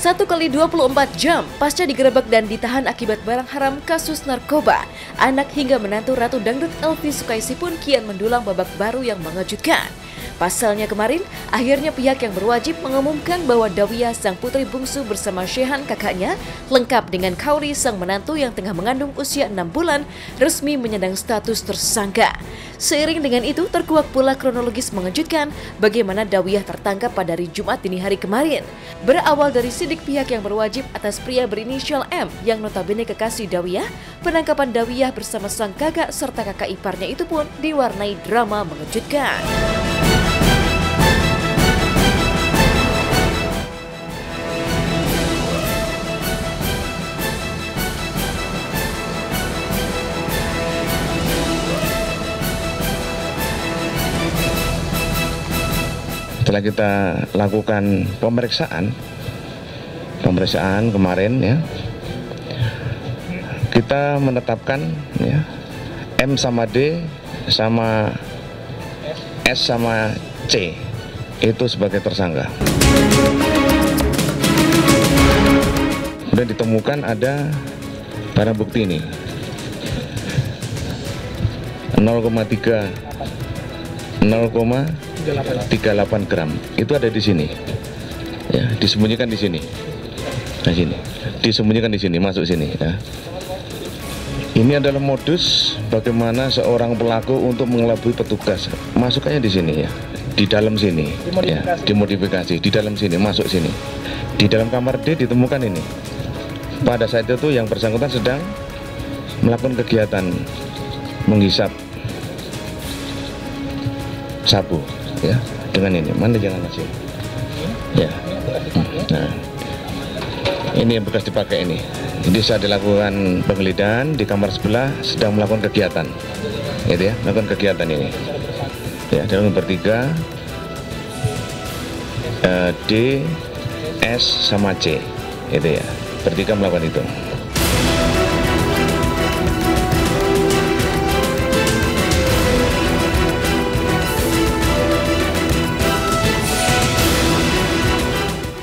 1 kali 24 jam pasca digerebek dan ditahan akibat barang haram kasus narkoba, anak hingga menantu Ratu Dangdut Elvi Sukaesih pun kian mendulang babak baru yang mengejutkan. Pasalnya kemarin, akhirnya pihak yang berwajib mengumumkan bahwa Dawiyah sang putri bungsu bersama Shehan kakaknya, lengkap dengan Kauri sang menantu yang tengah mengandung usia 6 bulan, resmi menyandang status tersangka. Seiring dengan itu, terkuak pula kronologis mengejutkan bagaimana Dawiyah tertangkap pada hari Jumat dini hari kemarin. Berawal dari sidik pihak yang berwajib atas pria berinisial M yang notabene kekasih Dawiyah, penangkapan Dawiyah bersama sang kakak serta kakak iparnya itu pun diwarnai drama mengejutkan. Setelah kita lakukan pemeriksaan kemarin ya, kita menetapkan ya, M sama D sama S sama C itu sebagai tersangka. Kemudian ditemukan ada barang bukti ini 0,38 gram itu ada di sini ya, disembunyikan di sini. Nah, sini disembunyikan di sini, masuk sini ya. Ini adalah modus bagaimana seorang pelaku untuk mengelabui petugas. Masuknya di sini ya, di dalam sini ya, dimodifikasi di dalam sini, masuk sini. Di dalam kamar D ditemukan ini. Pada saat itu yang bersangkutan sedang melakukan kegiatan menghisap sabu ya, dengan ini. Mana jangan masih ya. Nah, ini yang bekas dipakai ini. Jadi saat dilakukan penggeledahan di kamar sebelah sedang melakukan kegiatan, gitu ya, melakukan kegiatan ini. Ya, dalam bertiga, D, S sama C, gitu ya, bertiga melakukan itu.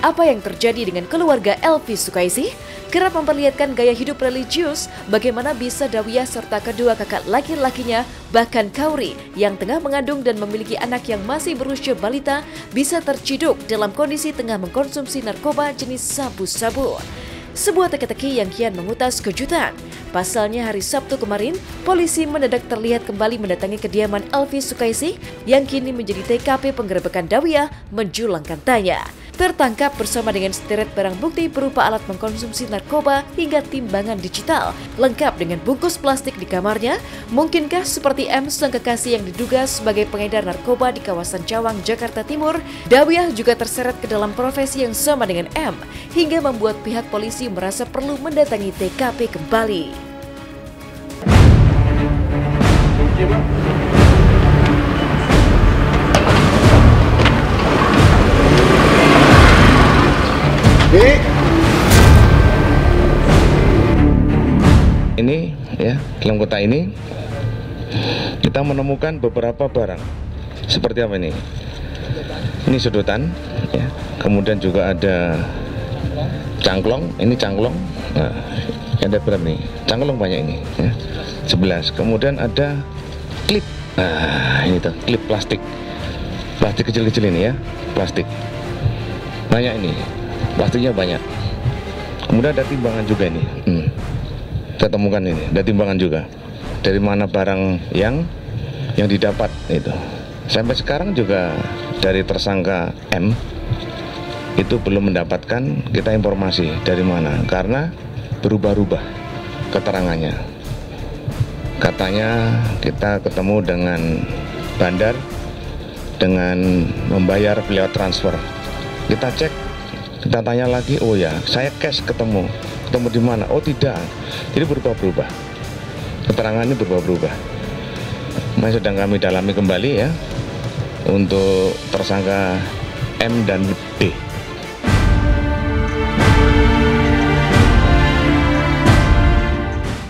Apa yang terjadi dengan keluarga Elvi Sukaesih? Kerap memperlihatkan gaya hidup religius, bagaimana bisa Dawiyah serta kedua kakak laki-lakinya, bahkan Kauri yang tengah mengandung dan memiliki anak yang masih berusia balita, bisa terciduk dalam kondisi tengah mengkonsumsi narkoba jenis sabu-sabu. Sebuah teka-teki yang kian mengutas kejutan. Pasalnya hari Sabtu kemarin, polisi mendadak terlihat kembali mendatangi kediaman Elvi Sukaesih yang kini menjadi TKP penggerebekan Dawiyah menjulang tanya. Tertangkap bersama dengan sederet barang bukti berupa alat mengkonsumsi narkoba hingga timbangan digital, lengkap dengan bungkus plastik di kamarnya. Mungkinkah seperti M sang kekasih yang diduga sebagai pengedar narkoba di kawasan Cawang, Jakarta Timur, Dawiyah juga terseret ke dalam profesi yang sama dengan M, hingga membuat pihak polisi merasa perlu mendatangi TKP kembali. Ini ya, dalam kotak ini kita menemukan beberapa barang seperti apa ini? Ini sedotan ya, kemudian juga ada cangklong, ini cangklong. Nah, ada berapa nih? Cangklong banyak ini ya, 11. Kemudian ada klip. Nah, ini tuh klip plastik kecil-kecil ini ya, plastik banyak ini, plastiknya banyak. Kemudian ada timbangan juga ini. Kita temukan ini, ada timbangan juga. Dari mana barang yang didapat itu. Sampai sekarang juga dari tersangka M itu belum mendapatkan kita informasi dari mana, karena berubah-ubah keterangannya. Katanya kita ketemu dengan bandar dengan membayar lewat transfer. Kita cek, kita tanya lagi, oh ya, saya cash ketemu di mana? Oh tidak, jadi berubah-ubah. Keterangannya berubah-ubah. Masih sedang kami dalami kembali ya untuk tersangka M dan B.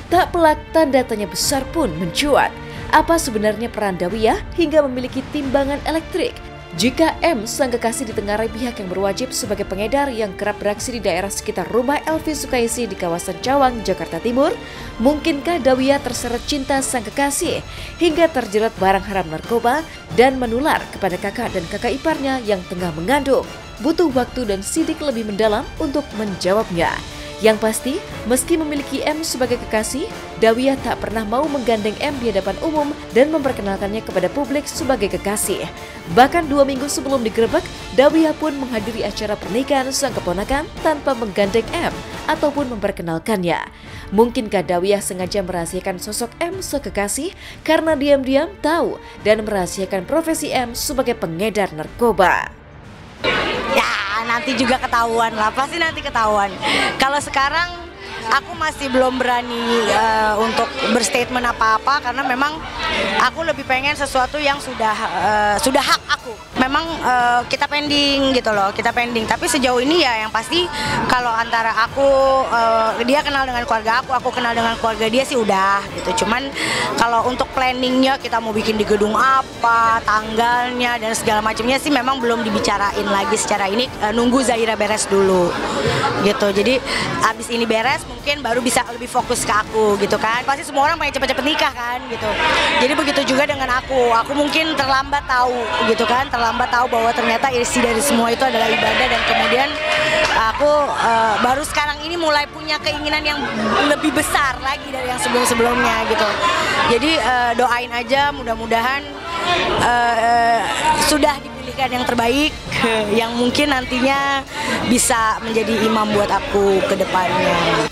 Tak pelak tanda tanya besar pun mencuat. Apa sebenarnya peran Dawiyah hingga memiliki timbangan elektrik? Jika M, sang kekasih, ditengarai pihak yang berwajib sebagai pengedar yang kerap beraksi di daerah sekitar rumah Elvi Sukaisi di kawasan Cawang, Jakarta Timur, mungkinkah Dawiyah terseret cinta sang kekasih hingga terjerat barang haram narkoba dan menular kepada kakak dan kakak iparnya yang tengah mengandung? Butuh waktu dan sidik lebih mendalam untuk menjawabnya. Yang pasti, meski memiliki M sebagai kekasih, Dawiyah tak pernah mau menggandeng M di hadapan umum dan memperkenalkannya kepada publik sebagai kekasih. Bahkan 2 minggu sebelum digerebek, Dawiyah pun menghadiri acara pernikahan sang keponakan tanpa menggandeng M ataupun memperkenalkannya. Mungkinkah Dawiyah sengaja merahasiakan sosok M sekekasih karena diam-diam tahu dan merahasiakan profesi M sebagai pengedar narkoba? Ya, nanti juga ketahuan lah, pasti nanti ketahuan. Kalau sekarang aku masih belum berani untuk berstatement apa-apa karena memang aku lebih pengen sesuatu yang sudah hak aku. Memang kita pending gitu loh, kita pending. Tapi sejauh ini ya yang pasti kalau antara aku dia kenal dengan keluarga aku kenal dengan keluarga dia sih udah gitu. Cuman kalau untuk planningnya kita mau bikin di gedung apa, tanggalnya dan segala macamnya sih memang belum dibicarain lagi secara ini. Nunggu Zahira beres dulu gitu. Jadi abis ini beres mungkin baru bisa lebih fokus ke aku gitu kan. Pasti semua orang pengen cepet-cepet nikah kan gitu. Jadi begitu juga dengan aku mungkin terlambat tahu gitu kan, terlambat tahu bahwa ternyata isi dari semua itu adalah ibadah. Dan kemudian aku baru sekarang ini mulai punya keinginan yang lebih besar lagi dari yang sebelum-sebelumnya gitu. Jadi doain aja mudah-mudahan sudah dipilihkan yang terbaik yang mungkin nantinya bisa menjadi imam buat aku ke depannya.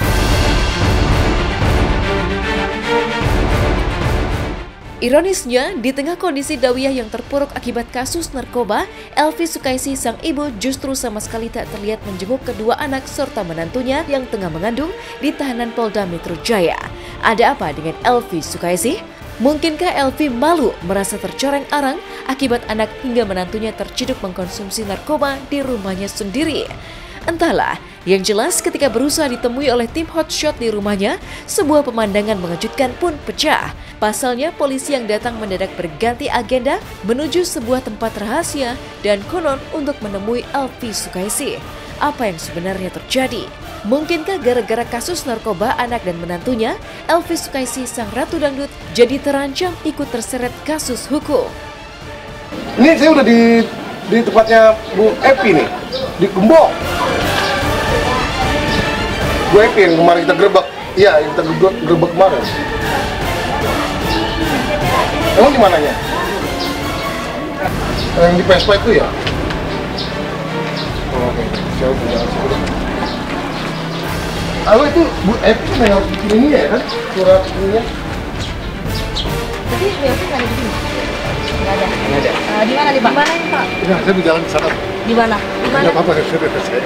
Ironisnya, di tengah kondisi Dawiyah yang terpuruk akibat kasus narkoba, Elvi Sukaisi sang ibu justru sama sekali tak terlihat menjenguk kedua anak serta menantunya yang tengah mengandung di tahanan Polda Metro Jaya. Ada apa dengan Elvi Sukaisi? Mungkinkah Elvi malu merasa tercoreng arang akibat anak hingga menantunya terciduk mengkonsumsi narkoba di rumahnya sendiri? Entahlah, yang jelas ketika berusaha ditemui oleh tim hotshot di rumahnya, sebuah pemandangan mengejutkan pun pecah. Pasalnya polisi yang datang mendadak berganti agenda menuju sebuah tempat rahasia dan konon untuk menemui Elvi Sukaisi. Apa yang sebenarnya terjadi? Mungkinkah gara-gara kasus narkoba anak dan menantunya, Elvi Sukaisi sang ratu dangdut jadi terancam ikut terseret kasus hukum? Ini saya udah di tempatnya Bu Epi nih, di Gembok. Bu Epi yang kemarin kita gerebek, iya yang kita gerebek kemarin. Emang di mananya? Yang di Vespa itu ya? Oh, oke, saya udah itu Bu Epi kan yang harus bikin ini ya kan? Surat ininya. Tapi Bu Epi nggak ada di sini? Nggak ada? Nggak ada. Di mana nih Pak? Di mana ini Pak? Ya, saya di jalan di sana. Di mana? Di mana? Nggak apa-apa, saya bebas saya.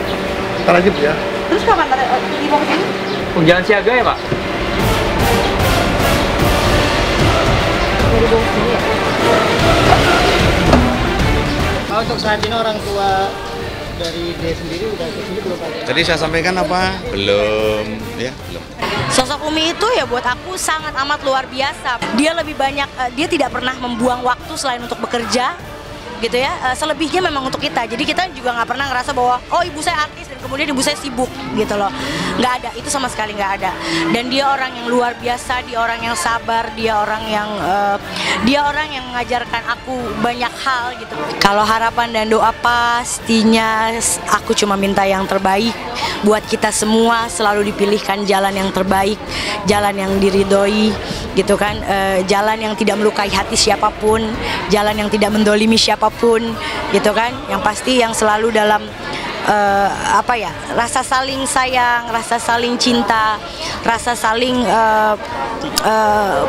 Ntar aja Bu ya. Terus kapan dibawa ke sini? Jalan siaga ya Pak? Dari bawah sini ya? Untuk saat ini orang tua dari dia sendiri udah ke sini belum ada. Jadi saya sampaikan apa? Belum, ya belum. Sosok Umi itu ya buat aku sangat amat luar biasa. Dia lebih banyak, dia tidak pernah membuang waktu selain untuk bekerja gitu ya, selebihnya memang untuk kita. Jadi kita juga nggak pernah ngerasa bahwa oh ibu saya artis dan kemudian ibu saya sibuk gitu loh. Nggak ada, itu sama sekali nggak ada. Dan dia orang yang luar biasa, dia orang yang sabar, dia orang yang mengajarkan aku banyak hal gitu. Kalau harapan dan doa pastinya aku cuma minta yang terbaik buat kita semua, selalu dipilihkan jalan yang terbaik, jalan yang diridhoi gitu kan, jalan yang tidak melukai hati siapapun, jalan yang tidak mendolimi siapapun gitu kan, yang pasti yang selalu dalam rasa saling sayang, rasa saling cinta, rasa saling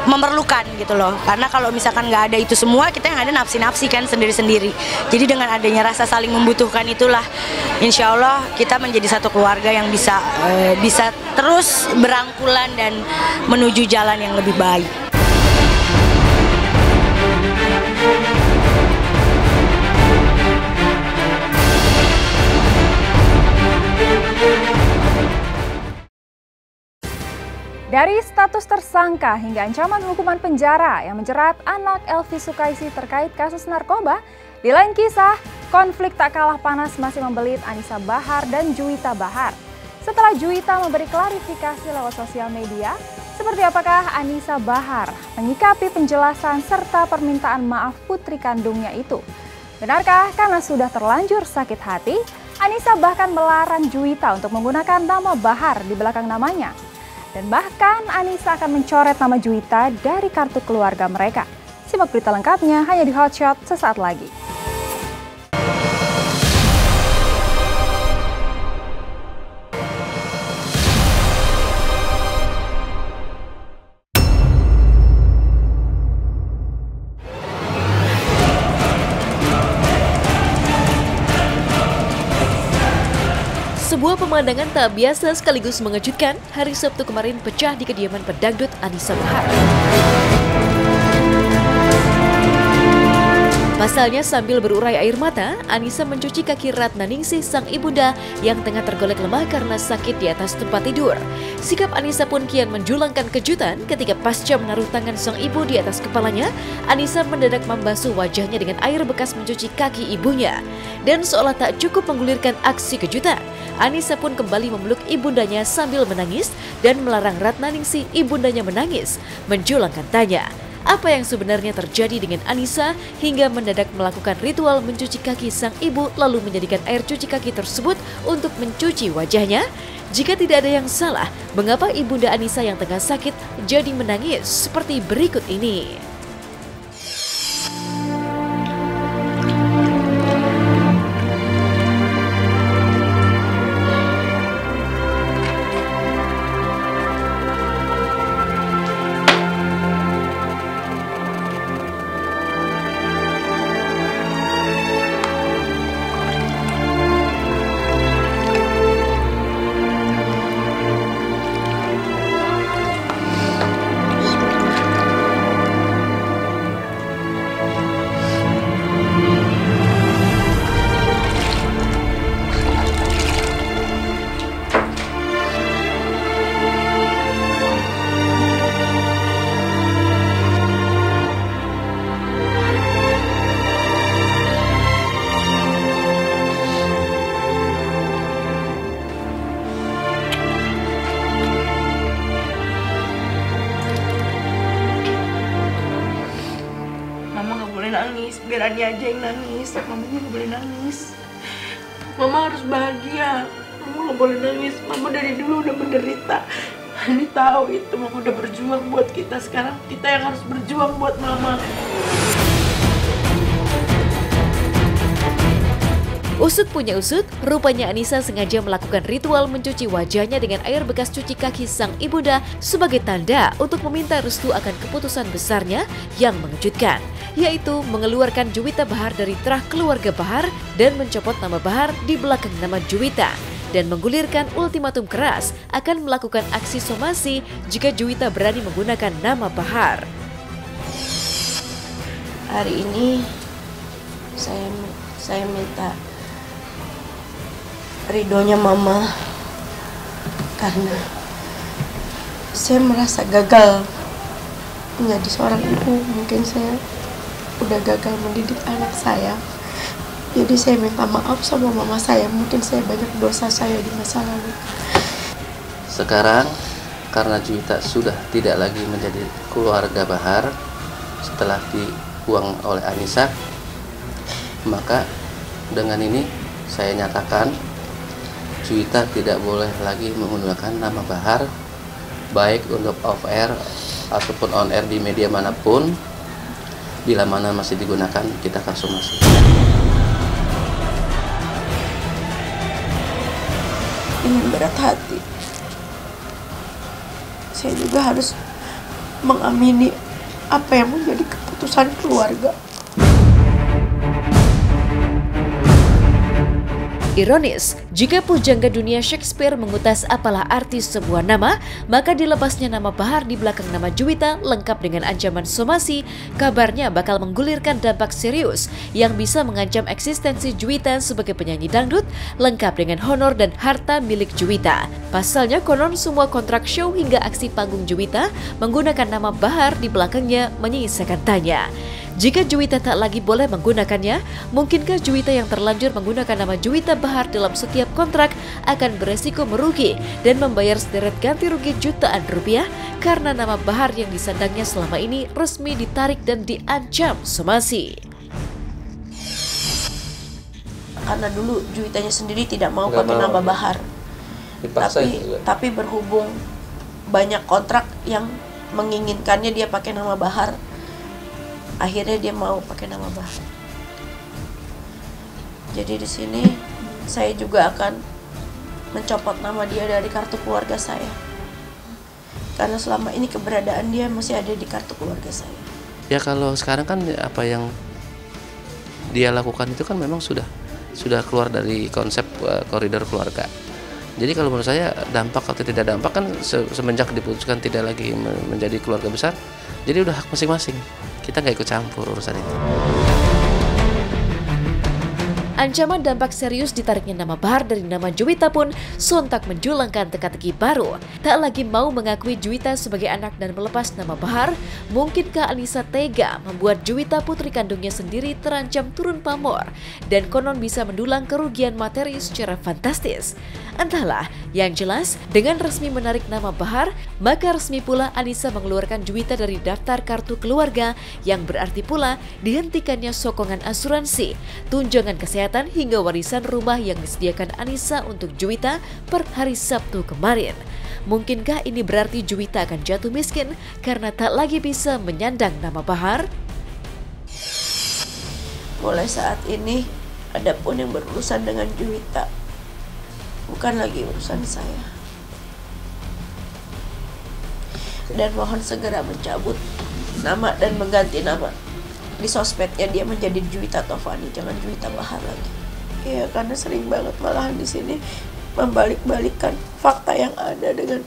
memerlukan gitu loh. Karena kalau misalkan nggak ada itu semua, kita yang ada nafsi-nafsi kan sendiri-sendiri. Jadi dengan adanya rasa saling membutuhkan itulah, insya Allah kita menjadi satu keluarga yang bisa terus berangkulan dan menuju jalan yang lebih baik. Dari status tersangka hingga ancaman hukuman penjara yang menjerat anak Elvi Sukaisi terkait kasus narkoba, Di lain kisah, konflik tak kalah panas masih membelit Anissa Bahar dan Juwita Bahar. Setelah Juwita memberi klarifikasi lewat sosial media, seperti apakah Anissa Bahar menyikapi penjelasan serta permintaan maaf putri kandungnya itu? Benarkah karena sudah terlanjur sakit hati, Anissa bahkan melarang Juwita untuk menggunakan nama Bahar di belakang namanya? Dan bahkan Anissa akan mencoret nama Juwita dari kartu keluarga mereka. Simak berita lengkapnya hanya di Hotshot sesaat lagi. Sebuah pemandangan tak biasa sekaligus mengejutkan hari Sabtu kemarin pecah di kediaman pedangdut Anissa Bahar. Pasalnya sambil berurai air mata, Anissa mencuci kaki Ratna Ningsih sang ibunda yang tengah tergolek lemah karena sakit di atas tempat tidur. Sikap Anissa pun kian menjulangkan kejutan ketika pasca menaruh tangan sang ibu di atas kepalanya, Anissa mendadak membasuh wajahnya dengan air bekas mencuci kaki ibunya. Dan seolah tak cukup menggulirkan aksi kejutan, Anissa pun kembali memeluk ibundanya sambil menangis dan melarang Ratna Ningsih ibundanya menangis, menjulangkan tanya. Apa yang sebenarnya terjadi dengan Anissa hingga mendadak melakukan ritual mencuci kaki sang ibu lalu menjadikan air cuci kaki tersebut untuk mencuci wajahnya? Jika tidak ada yang salah, mengapa ibunda Anissa yang tengah sakit jadi menangis seperti berikut ini? Nangis, biar Ani aja yang nangis. Mamanya gak boleh nangis. Mama harus bahagia. Mama gak boleh nangis. Mama dari dulu udah menderita. Ani tahu itu. Mama udah berjuang buat kita. Sekarang kita yang harus berjuang buat Mama. Usut punya usut, rupanya Anissa sengaja melakukan ritual mencuci wajahnya dengan air bekas cuci kaki sang ibunda sebagai tanda untuk meminta restu akan keputusan besarnya yang mengejutkan, yaitu mengeluarkan Juwita Bahar dari terah keluarga Bahar dan mencopot nama Bahar di belakang nama Juwita dan menggulirkan ultimatum keras akan melakukan aksi somasi jika Juwita berani menggunakan nama Bahar. Hari ini saya minta ridhonya Mama karena saya merasa gagal menjadi seorang ibu. Mungkin saya udah gagal mendidik anak saya, jadi saya minta maaf sama Mama saya. Mungkin saya banyak dosa saya di masa lalu. Sekarang karena Juwita sudah tidak lagi menjadi keluarga Bahar setelah dibuang oleh Anissa, maka dengan ini saya nyatakan Juwita tidak boleh lagi menggunakan nama Bahar, baik untuk off air ataupun on air di media manapun. Bila mana masih digunakan, kita akan somasi. Ingin berat hati, saya juga harus mengamini apa yang menjadi keputusan keluarga. Ironis, jika pujangga dunia Shakespeare mengutas apalah arti sebuah nama, maka dilepasnya nama Bahar di belakang nama Juwita lengkap dengan ancaman somasi, kabarnya bakal menggulirkan dampak serius yang bisa mengancam eksistensi Juwita sebagai penyanyi dangdut, lengkap dengan honor dan harta milik Juwita. Pasalnya konon semua kontrak show hingga aksi panggung Juwita menggunakan nama Bahar di belakangnya menyisakan tanya. Jika Juwita tak lagi boleh menggunakannya, mungkinkah Juwita yang terlanjur menggunakan nama Juwita Bahar dalam setiap kontrak akan beresiko merugi dan membayar sederet ganti rugi jutaan rupiah karena nama Bahar yang disandangnya selama ini resmi ditarik dan diancam somasi. Karena dulu Juwitanya sendiri tidak mau pakai nama Bahar. Tapi berhubung banyak kontrak yang menginginkannya dia pakai nama Bahar, akhirnya dia mau pakai nama Bahar. Jadi di sini saya juga akan mencopot nama dia dari kartu keluarga saya. Karena selama ini keberadaan dia masih ada di kartu keluarga saya. Ya kalau sekarang kan apa yang dia lakukan itu kan memang sudah keluar dari konsep koridor keluarga. Jadi kalau menurut saya dampak atau tidak dampak kan semenjak diputuskan tidak lagi menjadi keluarga besar, jadi udah hak masing-masing. Kita nggak ikut campur urusan itu. Ancaman dampak serius ditariknya nama Bahar dari nama Juwita pun sontak menjulangkan teka-teki baru. Tak lagi mau mengakui Juwita sebagai anak dan melepas nama Bahar, mungkinkah Anissa tega membuat Juwita putri kandungnya sendiri terancam turun pamor dan konon bisa mendulang kerugian materi secara fantastis? Entahlah, yang jelas dengan resmi menarik nama Bahar, maka resmi pula Anissa mengeluarkan Juwita dari daftar kartu keluarga, yang berarti pula dihentikannya sokongan asuransi, tunjangan kesehatan hingga warisan rumah yang disediakan Anissa untuk Juwita per hari Sabtu kemarin. Mungkinkah ini berarti Juwita akan jatuh miskin karena tak lagi bisa menyandang nama Bahar? Mulai saat ini, adapun yang berurusan dengan Juwita bukan lagi urusan saya. Dan mohon segera mencabut nama dan mengganti nama di sosmednya dia menjadi Juwita Taufani, jangan Juwita Bahar lagi. Iya, karena sering banget malahan di sini membalik-balikan fakta yang ada dengan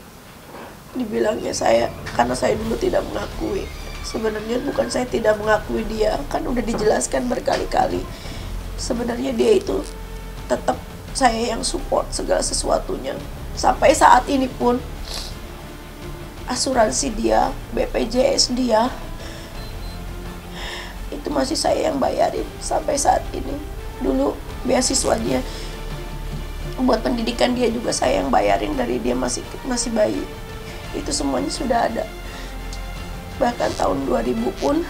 dibilangnya saya, karena saya dulu tidak mengakui. Sebenarnya bukan saya tidak mengakui dia, kan udah dijelaskan berkali-kali. Sebenarnya dia itu tetap saya yang support segala sesuatunya. Sampai saat ini pun asuransi dia, BPJS dia, itu masih saya yang bayarin sampai saat ini. Dulu beasiswa dia buat pendidikan dia juga saya yang bayarin dari dia masih bayi. Itu semuanya sudah ada. Bahkan tahun 2000 pun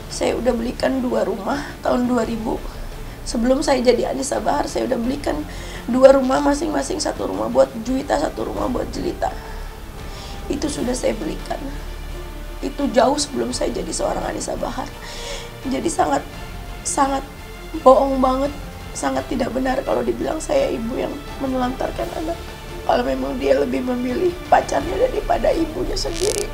saya udah belikan 2 rumah tahun 2000. Sebelum saya jadi Anissa Bahar, saya udah belikan 2 rumah masing-masing, 1 rumah buat Juwita, 1 rumah buat Jelita. Itu sudah saya belikan. Itu jauh sebelum saya jadi seorang Anissa Bahar. Jadi sangat bohong banget, sangat tidak benar kalau dibilang saya ibu yang menelantarkan anak. Kalau memang dia lebih memilih pacarnya daripada ibunya sendiri,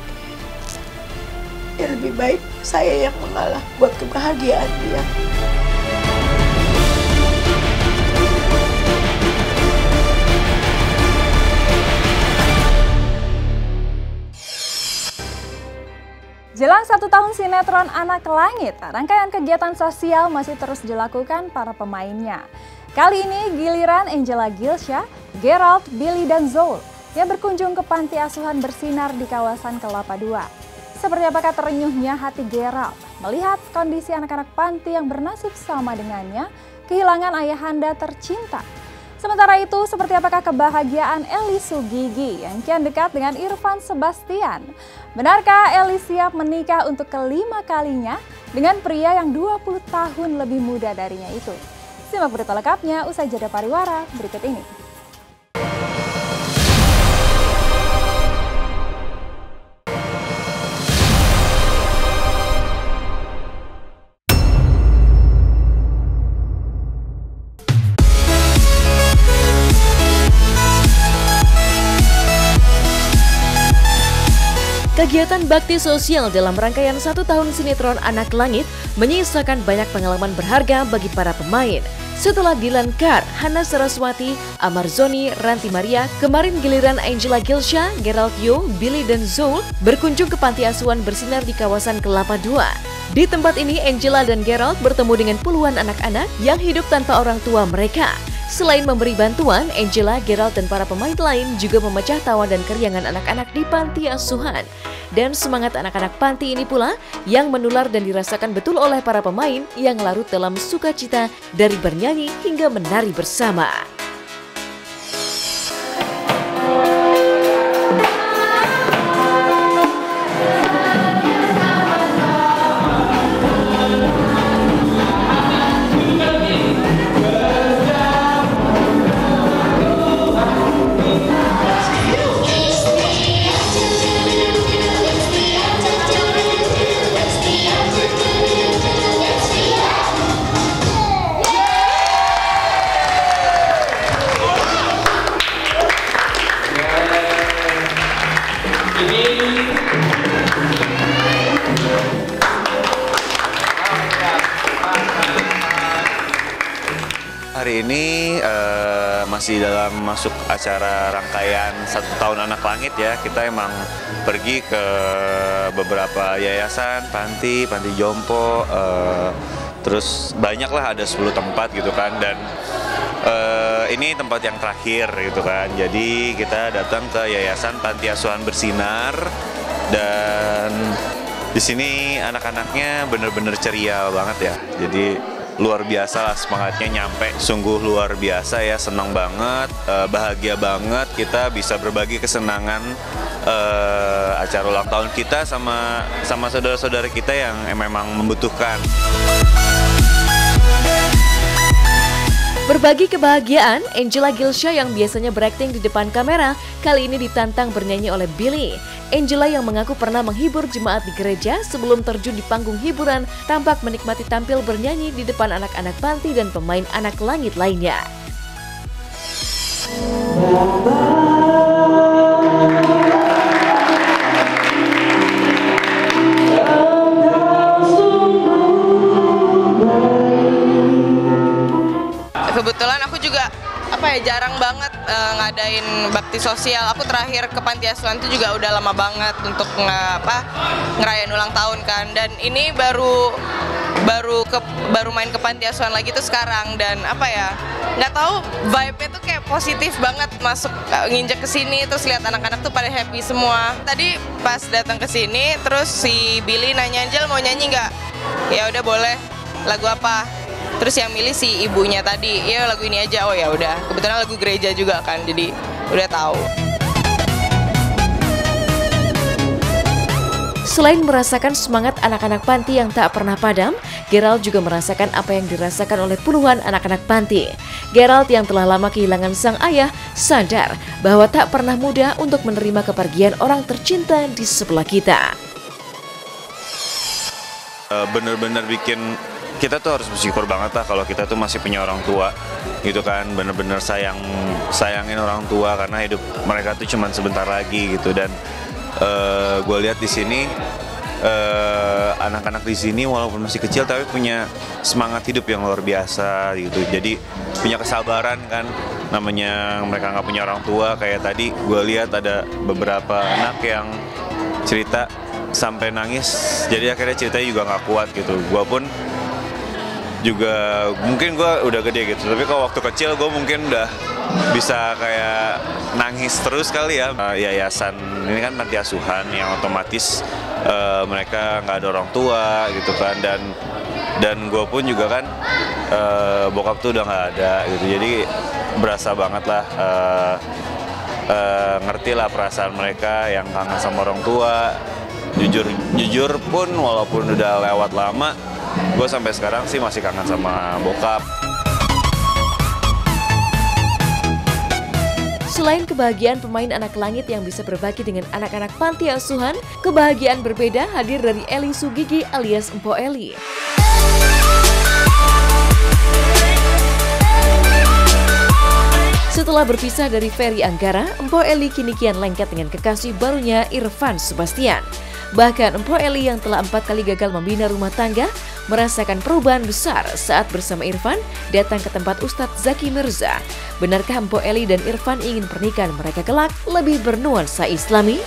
ya lebih baik saya yang mengalah buat kebahagiaan dia. Jelang 1 tahun sinetron Anak Langit, rangkaian kegiatan sosial masih terus dilakukan para pemainnya. Kali ini giliran Angela Gilsha, Gerald, Billy, dan Zoul yang berkunjung ke panti asuhan Bersinar di kawasan Kelapa II. Seperti apakah terenyuhnya hati Gerald melihat kondisi anak-anak panti yang bernasib sama dengannya kehilangan ayahanda tercinta. Sementara itu, seperti apakah kebahagiaan Eli Sugigi yang kian dekat dengan Irfan Sebastian? Benarkah Eli siap menikah untuk kelima kalinya dengan pria yang 20 tahun lebih muda darinya itu? Simak berita lengkapnya usai jeda pariwara berikut ini. Kegiatan bakti sosial dalam rangkaian 1 tahun sinetron Anak Langit menyisakan banyak pengalaman berharga bagi para pemain. Setelah Dylan Carr, Hana Saraswati, Amar Zoni, Ranti Maria, kemarin giliran Angela Gilsha, Gerald Yo, Billy, dan Zoul berkunjung ke panti asuhan Bersinar di kawasan Kelapa II. Di tempat ini, Angela dan Gerald bertemu dengan puluhan anak-anak yang hidup tanpa orang tua mereka. Selain memberi bantuan, Angela, Gerald, dan para pemain lain juga memecah tawa dan keriangan anak-anak di panti asuhan. Dan semangat anak-anak panti ini pula yang menular dan dirasakan betul oleh para pemain yang larut dalam sukacita dari bernyanyi hingga menari bersama. Hari ini masih dalam masuk acara rangkaian 1 tahun Anak Langit ya. Kita emang pergi ke beberapa yayasan, panti jompo, terus banyak lah, ada 10 tempat gitu kan. Dan ini tempat yang terakhir gitu kan. Jadi kita datang ke Yayasan Panti Asuhan Bersinar, dan di sini anak-anaknya bener-bener ceria banget ya. Jadi luar biasa lah semangatnya nyampe, sungguh luar biasa ya, senang banget, bahagia banget kita bisa berbagi kesenangan acara ulang tahun kita sama saudara-saudara kita yang memang membutuhkan. Berbagi kebahagiaan, Angela Gilsha yang biasanya berakting di depan kamera, kali ini ditantang bernyanyi oleh Billy. Angela yang mengaku pernah menghibur jemaat di gereja sebelum terjun di panggung hiburan, tampak menikmati tampil bernyanyi di depan anak-anak panti dan pemain Anak Langit lainnya. Kebetulan aku juga jarang banget ngadain bakti sosial. Aku terakhir ke panti asuhan itu juga udah lama banget untuk ngerayain ulang tahun kan. Dan ini baru main ke panti asuhan lagi tuh sekarang, dan nggak tahu vibe-nya tuh kayak positif banget, masuk nginjek ke sini terus lihat anak-anak tuh pada happy semua. Tadi pas datang ke sini terus si Billy nanya, "Angel mau nyanyi nggak?" Ya udah boleh. Lagu apa? Terus yang milih si ibunya tadi, ya lagu ini aja. Oh ya udah, kebetulan lagu gereja juga kan, jadi udah tahu. Selain merasakan semangat anak-anak panti yang tak pernah padam, Gerald juga merasakan apa yang dirasakan oleh puluhan anak-anak panti. Gerald yang telah lama kehilangan sang ayah sadar bahwa tak pernah mudah untuk menerima kepergian orang tercinta di sebelah kita. Bener-bener bikin kita tuh harus bersyukur banget lah kalau kita tuh masih punya orang tua gitu kan, bener-bener sayangin orang tua karena hidup mereka tuh cuman sebentar lagi gitu. Dan gue lihat di sini anak-anak di sini walaupun masih kecil tapi punya semangat hidup yang luar biasa gitu. Jadi punya kesabaran kan, namanya mereka nggak punya orang tua. Kayak tadi gue lihat ada beberapa anak yang cerita sampai nangis, jadi akhirnya ceritanya juga nggak kuat gitu. Gue pun juga mungkin gue udah gede gitu, tapi kalau waktu kecil gue mungkin udah bisa kayak nangis terus kali ya. Yayasan ini kan panti asuhan yang otomatis mereka nggak ada orang tua gitu kan, dan gue pun juga kan bokap tuh udah nggak ada gitu, jadi berasa banget lah, ngerti lah perasaan mereka yang kangen sama orang tua. Jujur pun walaupun udah lewat lama, gue sampai sekarang sih masih kangen sama bokap. Selain kebahagiaan pemain Anak Langit yang bisa berbagi dengan anak-anak panti asuhan, kebahagiaan berbeda hadir dari Eli Sugigi alias Empo Eli. Setelah berpisah dari Ferry Anggara, Empo Eli kini kian lengket dengan kekasih barunya Irfan Sebastian. Bahkan Empo Eli yang telah 4 kali gagal membina rumah tangga merasakan perubahan besar saat bersama Irfan datang ke tempat Ustadz Zaki Mirza. Benarkah Empo Eli dan Irfan ingin pernikahan mereka kelak lebih bernuansa Islami?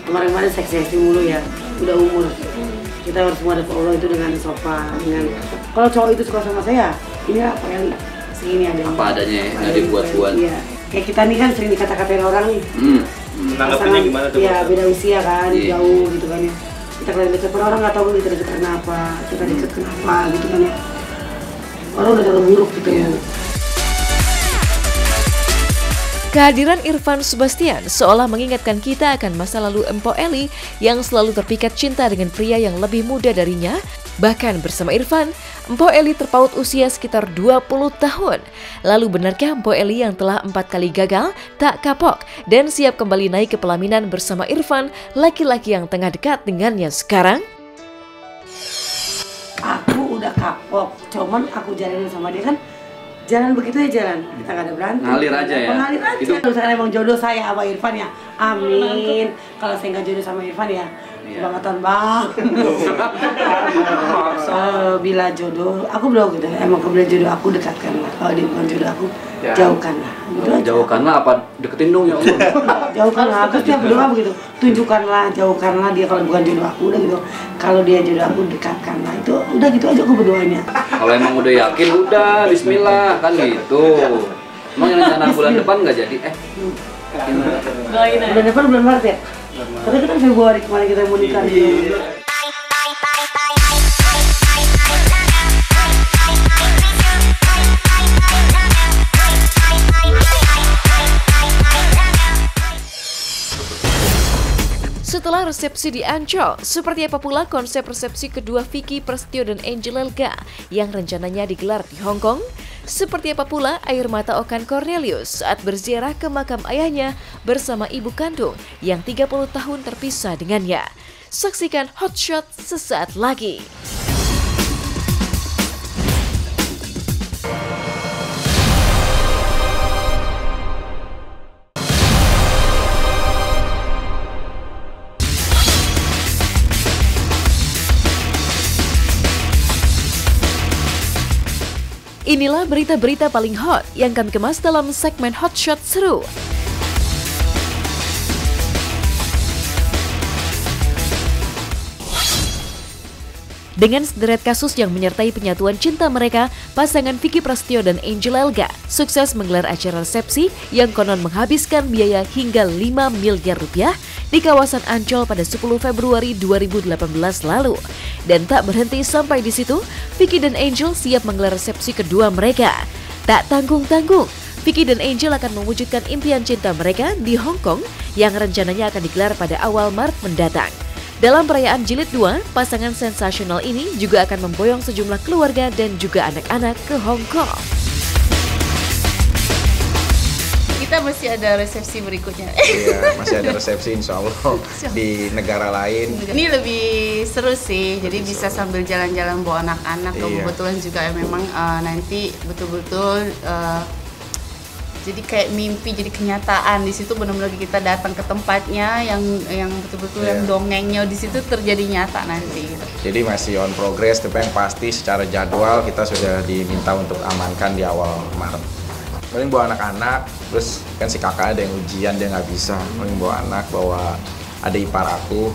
Kemarin-kemarin seksi mulu ya, udah umur. Kita harus menghadap Allah itu dengan sopan, dengan Kalau cowok itu suka sama saya, ini apa kali segini adanya. Apa adanya ya, nggak dibuat-buat. Iya. Kayak kita nih kan sering dikata-katain orang nih. Menanggapinya gimana tuh? Iya, beda usia kan, jauh gitu kan ya. Kita kalian deket, orang nggak tahu kita deket kenapa, kita deket kenapa gitu kan ya. Orang udah terlalu buruk gitu ya. Kehadiran Irfan Subastian seolah mengingatkan kita akan masa lalu Empo Eli yang selalu terpikat cinta dengan pria yang lebih muda darinya. Bahkan bersama Irfan, Empo Eli terpaut usia sekitar 20 tahun. Lalu benarkah Empo Eli yang telah 4 kali gagal tak kapok dan siap kembali naik ke pelaminan bersama Irfan, laki-laki yang tengah dekat dengannya sekarang? Aku udah kapok, cuman aku jalanin sama dia kan. Jalan begitu ya jalan, kita nggak ada berantem. Ngalir aja ya? Ngalir aja. Itu kalau misalnya emang jodoh saya sama Irfan ya, amin. Kalau saya nggak jodoh sama Irfan ya, kebangetan bang. Bila jodoh, aku bilang gitu, emang bila jodoh aku dekatkan lah. Kalau dia bukan jodoh aku, jauhkan lah. Gitu jauhkanlah apa? Deketin dong ya Allah. Jauhkanlah, terus dia berdoa begitu. Tunjukkanlah, jauhkanlah dia kalau bukan jodoh aku, udah gitu. Kalau dia jodoh aku, dekatkanlah. Itu udah gitu aja aku berdoanya. Kalau emang udah yakin, udah Bismillah kan gitu. Emang yang rencana bulan depan nggak jadi? Bulan depan bulan Maret ya? Tapi kita Februari kemarin kita mau nikah. Setelah resepsi di Ancol, seperti apa pula konsep resepsi kedua Vicky Prasetyo dan Angel Elga yang rencananya digelar di Hong Kong? Seperti apa pula air mata Okan Cornelius saat berziarah ke makam ayahnya bersama ibu kandung yang 30 tahun terpisah dengannya? Saksikan Hot Shot sesaat lagi. Inilah berita-berita paling hot yang kami kemas dalam segmen Hot Shot Seru. Dengan sederet kasus yang menyertai penyatuan cinta mereka, pasangan Vicky Prasetyo dan Angel Elga sukses menggelar acara resepsi yang konon menghabiskan biaya hingga 5 miliar rupiah di kawasan Ancol pada 10 Februari 2018 lalu. Dan tak berhenti sampai di situ, Vicky dan Angel siap menggelar resepsi kedua mereka. Tak tanggung-tanggung, Vicky dan Angel akan mewujudkan impian cinta mereka di Hong Kong yang rencananya akan digelar pada awal Maret mendatang. Dalam perayaan Jilid 2, pasangan sensasional ini juga akan memboyong sejumlah keluarga dan juga anak-anak ke Hong Kong. Kita masih ada resepsi berikutnya. Iya, masih ada resepsi insya Allah di negara lain. Ini lebih seru sih, jadi bisa sambil jalan-jalan bawa anak-anak. Kebetulan juga memang nanti betul-betul jadi kayak mimpi jadi kenyataan. Di situ benar-benar kita datang ke tempatnya yang betul-betul yang dongengnya di situ terjadi nyata nanti gitu. Jadi masih on progress, tapi yang pasti secara jadwal kita sudah diminta untuk amankan di awal Maret. Paling bawa anak-anak, terus kan si kakak ada yang ujian dia nggak bisa. Paling bawa anak, bawa ada ipar aku.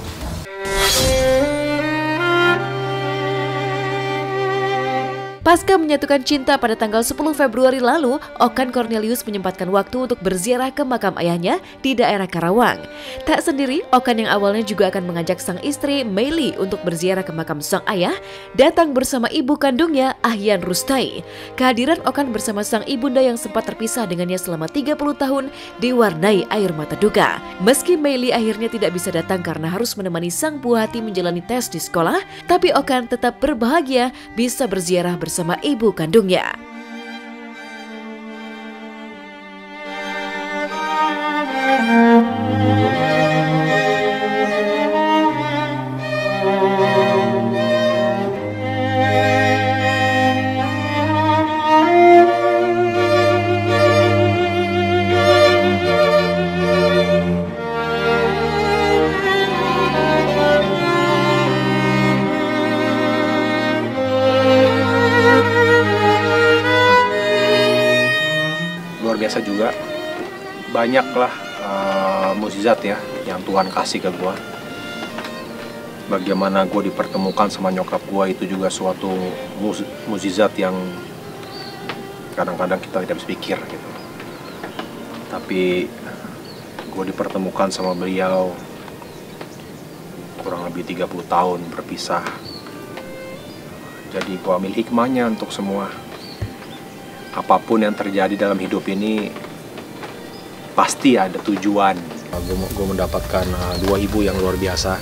Pasca menyatukan cinta pada tanggal 10 Februari lalu, Okan Cornelius menyempatkan waktu untuk berziarah ke makam ayahnya di daerah Karawang. Tak sendiri, Okan yang awalnya juga akan mengajak sang istri Meili untuk berziarah ke makam sang ayah, datang bersama ibu kandungnya Ahyan Rustai. Kehadiran Okan bersama sang ibunda yang sempat terpisah dengannya selama 30 tahun diwarnai air mata duka. Meski Meili akhirnya tidak bisa datang karena harus menemani sang buah hati menjalani tes di sekolah, tapi Okan tetap berbahagia bisa berziarah bersama ibu kandungnya. Biasa juga banyaklah mukjizat ya yang Tuhan kasih ke gua. bagaimana gue dipertemukan sama nyokap gue itu juga suatu mukjizat yang kadang-kadang kita tidak bisa pikir gitu. Tapi gue dipertemukan sama beliau kurang lebih 30 tahun berpisah. Jadi gue ambil hikmahnya untuk semua. Apapun yang terjadi dalam hidup ini pasti ada tujuan. Gue mendapatkan dua ibu yang luar biasa.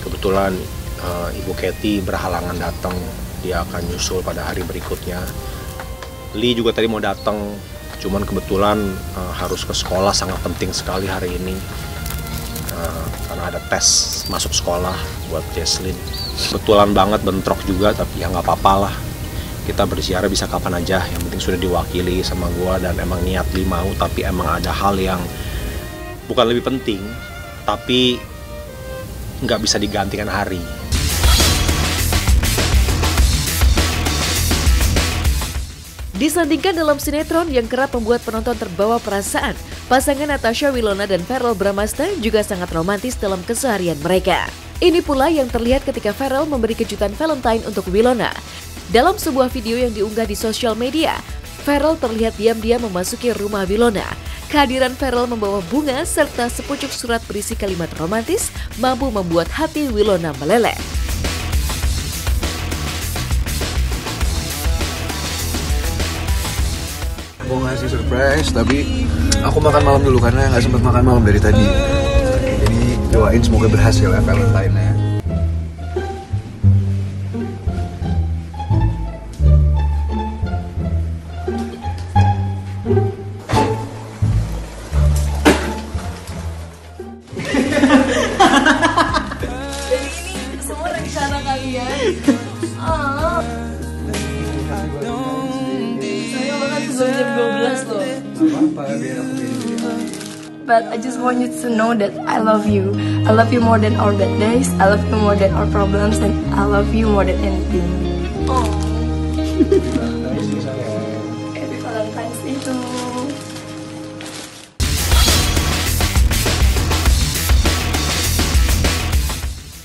Kebetulan Ibu Katy berhalangan datang, dia akan nyusul pada hari berikutnya. Lee juga tadi mau datang, cuman kebetulan harus ke sekolah, sangat penting sekali hari ini. Karena ada tes masuk sekolah buat Jesslyn. Kebetulan banget bentrok juga, tapi ya nggak apa-apa lah. Kita bersiara bisa kapan aja, yang penting sudah diwakili sama gua dan emang niat Lee mau, tapi emang ada hal yang bukan lebih penting, tapi nggak bisa digantikan hari. Disandingkan dalam sinetron yang kerap membuat penonton terbawa perasaan, pasangan Natasha Wilona dan Verrell Bramasta juga sangat romantis dalam keseharian mereka. Ini pula yang terlihat ketika Verrell memberi kejutan Valentine untuk Wilona. Dalam sebuah video yang diunggah di sosial media, Verrell terlihat diam-diam memasuki rumah Wilona. Kehadiran Verrell membawa bunga serta sepucuk surat berisi kalimat romantis mampu membuat hati Wilona meleleh. Aku ngasih surprise, tapi aku makan malam dulu karena nggak sempat makan malam dari tadi. Jadi doain semoga berhasil ya Valentine-nya. But I just want you to know that I love you. I love you more than our bad days. I love you more than our problems, and I love you more than anything. Oh. Happy Valentine's Day too.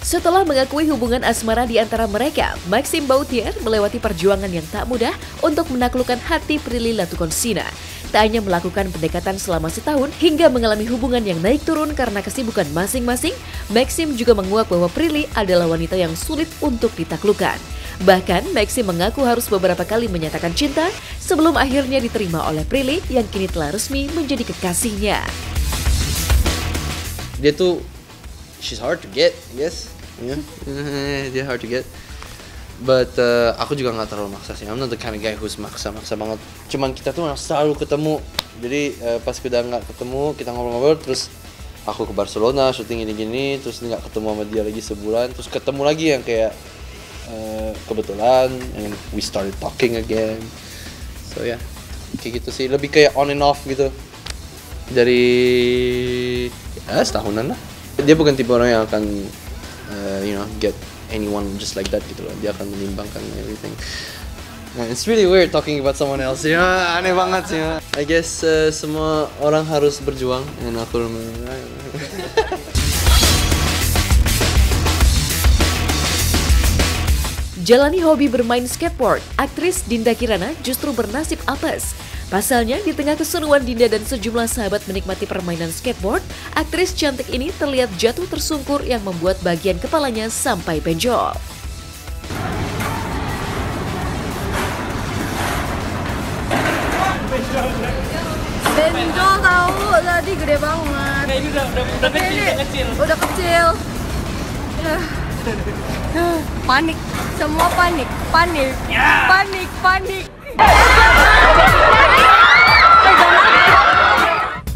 Setelah mengakui hubungan asmara di antara mereka, Maxime Bauthier melewati perjuangan yang tak mudah untuk menaklukkan hati Prilly Latukonsina. Tak hanya melakukan pendekatan selama setahun hingga mengalami hubungan yang naik turun karena kesibukan masing-masing, Maxime juga menguak bahwa Prilly adalah wanita yang sulit untuk ditaklukkan. Bahkan, Maxime mengaku harus beberapa kali menyatakan cinta sebelum akhirnya diterima oleh Prilly yang kini telah resmi menjadi kekasihnya. Dia tuh, she's hard to get, yes. Yeah. Dia hard to get. But aku juga nggak terlalu maksa sih. I'm not the kind of guy who's maksa banget. Cuman kita tuh selalu ketemu. Jadi pas kita nggak ketemu, kita ngobrol-ngobrol. Terus aku ke Barcelona, syuting gini-gini. Terus nggak ketemu sama dia lagi sebulan. Terus ketemu lagi yang kayak kebetulan. And we started talking again. So ya, kayak gitu sih. Lebih kayak on and off gitu. Dari setahunan lah. Dia bukan tipe orang yang akan get anyone just like that gitu loh. Dia akan menimbangkan everything. Nah, it's really weird talking about someone else. Ya, aneh banget sih. I guess semua orang harus berjuang. And aku Jalani hobi bermain skateboard, aktris Dinda Kirana justru bernasib apes. Pasalnya, di tengah keseruan Dinda dan sejumlah sahabat menikmati permainan skateboard, aktris cantik ini terlihat jatuh tersungkur yang membuat bagian kepalanya sampai benjol. Benjol tahu, tadi gede banget. Nah, ini udah kecil. Udah kecil. Panik, semua panik.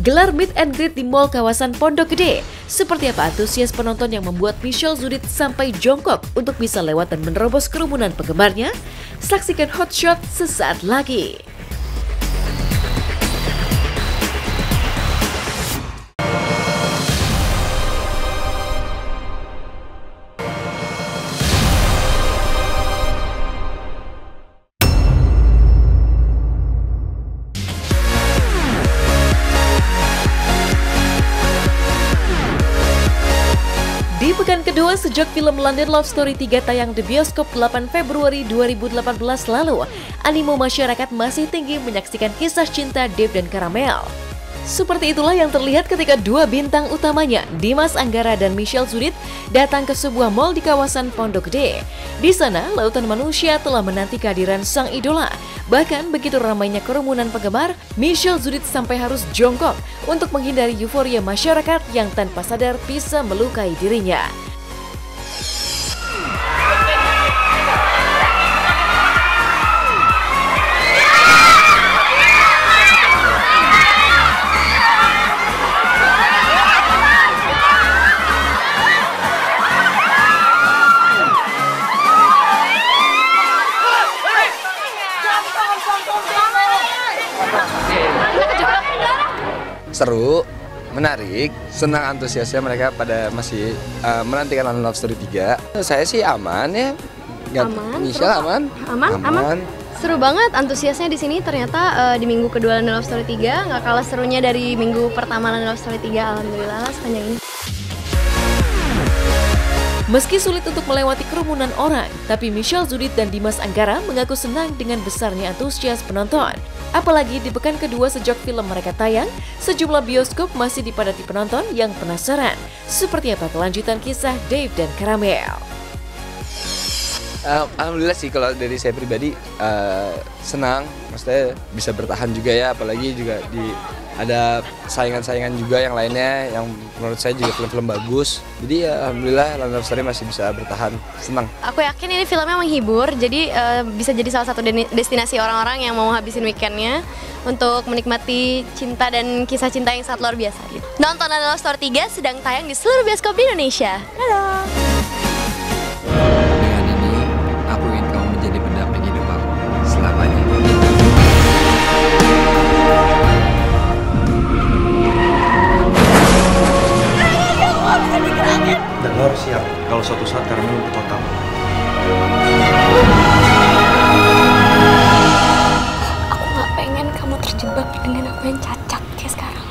Gelar meet and greet di mall kawasan Pondok Gede. Seperti apa antusias penonton yang membuat Michelle Zudit sampai jongkok untuk bisa lewat dan menerobos kerumunan penggemarnya? Saksikan Hot Shot sesaat lagi. Di Di pekan kedua sejak film London Love Story 3 tayang di bioskop 8 Februari 2018 lalu, animo masyarakat masih tinggi menyaksikan kisah cinta Dave dan Caramel. Seperti itulah yang terlihat ketika dua bintang utamanya, Dimas Anggara dan Michelle Zudith, datang ke sebuah mal di kawasan Pondok Gede. Di sana, lautan manusia telah menanti kehadiran sang idola. Bahkan begitu ramainya kerumunan penggemar, Michelle Zudith sampai harus jongkok untuk menghindari euforia masyarakat yang tanpa sadar bisa melukai dirinya. Seru, menarik, senang antusiasnya mereka pada masih menantikan London Love Story 3. Saya sih aman ya. Aman. Michelle aman? Aman. Seru banget antusiasnya di sini. Ternyata di minggu kedua London Love Story 3 nggak kalah serunya dari minggu pertama London Love Story 3. Alhamdulillah lah sepanjang ini. Meski sulit untuk melewati kerumunan orang, tapi Michelle Zudith dan Dimas Anggara mengaku senang dengan besarnya antusias penonton. Apalagi di pekan kedua sejak film mereka tayang, sejumlah bioskop masih dipadati penonton yang penasaran seperti apa kelanjutan kisah Dave dan Caramel. Alhamdulillah sih kalau dari saya pribadi senang, maksudnya bisa bertahan juga ya, apalagi juga ada saingan-saingan juga yang lainnya yang menurut saya juga film-film bagus. Jadi ya alhamdulillah London Love Story masih bisa bertahan, senang. Aku yakin ini filmnya menghibur, jadi bisa jadi salah satu destinasi orang-orang yang mau habisin weekendnya untuk menikmati cinta dan kisah cinta yang sangat luar biasa. Nonton London Love Story 3 sedang tayang di seluruh bioskop di Indonesia. Dadah! Dengan ini, aku ingin kamu menjadi pendamping hidup aku selamanya. Dan lo harus siap kalau suatu saat karena untuk total. Aku gak pengen kamu terjebak dengan aku yang cacat kayak sekarang.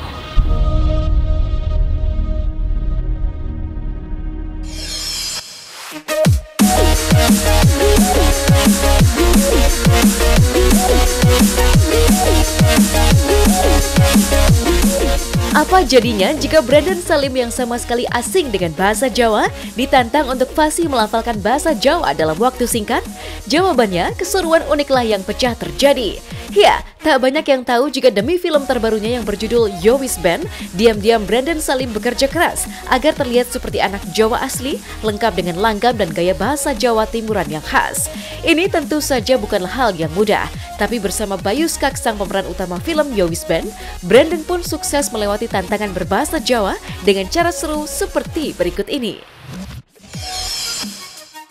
Apa jadinya jika Brandon Salim yang sama sekali asing dengan bahasa Jawa ditantang untuk fasih melafalkan bahasa Jawa dalam waktu singkat? Jawabannya, keseruan uniklah yang pecah terjadi. Ya, tak banyak yang tahu jika demi film terbarunya yang berjudul Yowis Band, diam-diam Brandon Salim bekerja keras agar terlihat seperti anak Jawa asli, lengkap dengan langgam dan gaya bahasa Jawa timuran yang khas. Ini tentu saja bukanlah hal yang mudah, tapi bersama Bayu Skak sang pemeran utama film Yowis Band, Brandon pun sukses melewati tantangan berbahasa Jawa dengan cara seru seperti berikut ini.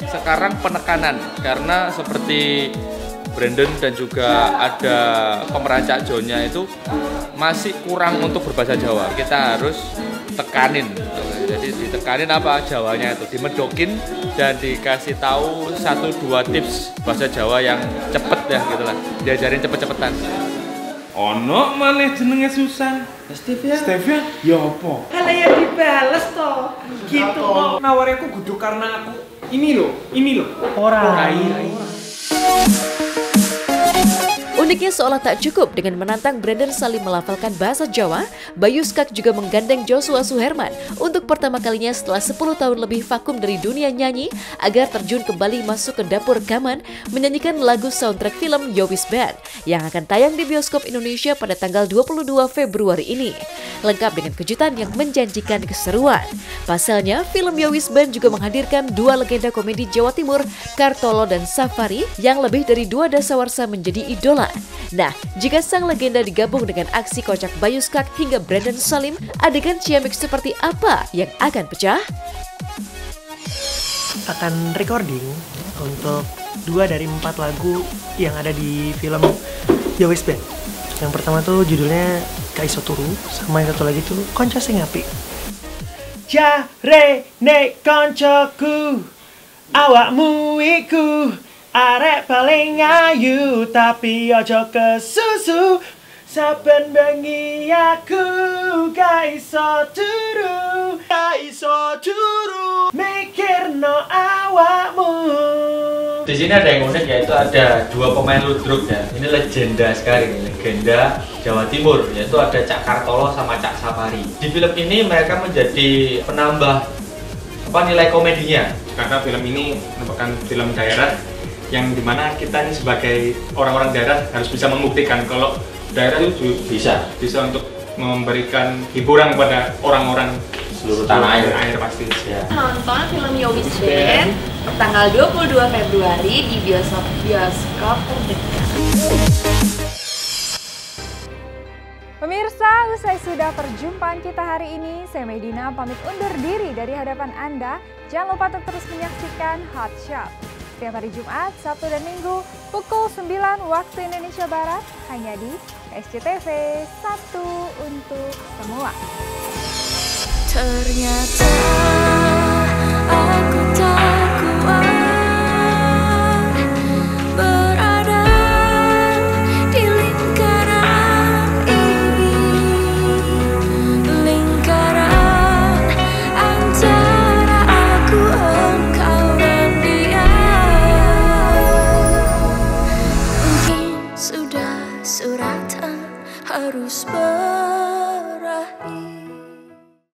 Sekarang penekanan, karena seperti Brandon dan juga ada pemeran Cak Jonya itu masih kurang untuk berbahasa Jawa. Kita harus tekanin, jadi ditekanin apa Jawanya itu, dimedokin dan dikasih tahu 1-2 tips bahasa Jawa yang cepet ya gitulah, diajarin cepet-cepetan. Ono malih jenenge Susan. Stevia? Stevia? Ya apa? Kalau yang dibales toh. Gitu kok. Nawari aku kudu karena aku ini loh. Ora. Uniknya seolah tak cukup dengan menantang Brandon Salim melafalkan bahasa Jawa, Bayu Skak juga menggandeng Joshua Suherman untuk pertama kalinya setelah 10 tahun lebih vakum dari dunia nyanyi agar terjun kembali masuk ke dapur rekaman menyanyikan lagu soundtrack film Yowis Band yang akan tayang di bioskop Indonesia pada tanggal 22 Februari ini. Lengkap dengan kejutan yang menjanjikan keseruan. Pasalnya, film Yowis Band juga menghadirkan dua legenda komedi Jawa Timur, Kartolo dan Safari, yang lebih dari 2 dasawarsa menjadi idola. Nah, jika sang legenda digabung dengan aksi kocak Bayu Skak hingga Brandon Salim, adegan ciamik seperti apa yang akan pecah? Akan recording untuk 2 dari 4 lagu yang ada di film Yowis Band. Yang pertama tuh judulnya Kaiso Turu, sama yang satu lagi tuh Konco Sing Apik. Jare nek koncoku, awakmu iku arek paling ayu, tapi ojo kesusu. Saben bengi aku kaiso turu, ono awakmu. Di sini ada yang unik, yaitu ada dua pemain ludruk ya. Ini legenda sekali, legenda Jawa Timur, yaitu ada Cak Kartolo sama Cak Sapari. Di film ini mereka menjadi penambah nilai komedinya. Karena film ini merupakan film daerah yang dimana kita ini sebagai orang-orang daerah harus bisa membuktikan kalau daerah itu bisa untuk memberikan hiburan kepada orang-orang seluruh tanah air pasti. Ya. Nonton film Yowis Band tanggal 22 Februari di bioskop terdekat. Pemirsa, usai sudah perjumpaan kita hari ini, saya Medina pamit undur diri dari hadapan Anda. Jangan lupa untuk terus menyaksikan Hot Shot setiap hari Jumat, Sabtu dan Minggu pukul 9 waktu Indonesia Barat hanya di SCTV, satu untuk semua. Ternyata aku tak kuat berada di lingkaran ini, lingkaran antara aku, engkau dan dia. Mungkin sudah suratan harus